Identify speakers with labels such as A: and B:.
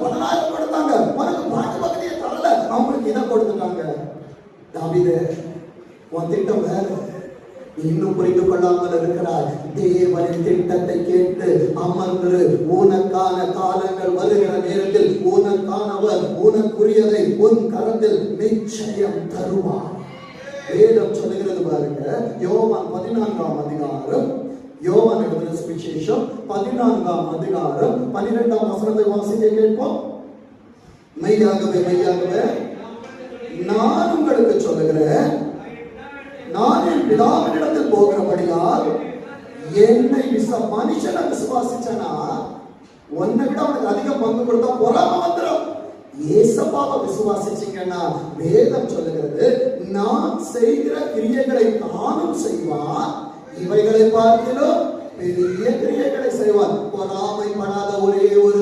A: 10,000 கொடுத்தாங்க, உனக்கு பாட்டு பக்கத்தையே தரல, அவங்களுக்கு இதை கொடுத்துட்டாங்க. தாவீதே, உன் திட்டம் வேற, இன்னும் புரிந்து கொள்ளாமல் இருக்கிறார். தேவனின் திட்டத்தை கேட்டு அமர்ந்து உனக்கான காலங்கள் வருகிற நேரத்தில் உனக்கானவர் உனக்குரியதை உன் கரத்தில் நிச்சயம் தருவார். வேதம் சொல்லுகிறது பாருங்க, யோவான் 14ஆம் அதிகாரம், யோவான் எழுதின சுவிசேஷம் 14ஆம் அதிகாரம் 12ஆம் வசனத்தை வாசிக்க கேட்போம். மெய்யாகவே மெய்யாகவே நான் உங்களுக்கு சொல்லுகிறேன், நான் என் பிதாவினிடத்தில் போகிறபடியால் என்னை மனுஷனை விசுவாசிச்சனா உன்னை விட அவனுக்கு அதிக பங்கு கொடுத்தா பொறாம வந்துடும். ஏசப்பாவை விசுவாசிச்சீங்கன்னா வேதம் சொல்லுகிறது, நான் செய்கிற கிரியைகளை தானும் செய்வான், இவைகளை பார்த்திலும் பெரிய கிரியைகளை செய்வான். பொறாமைப்படாத ஒரே ஒரு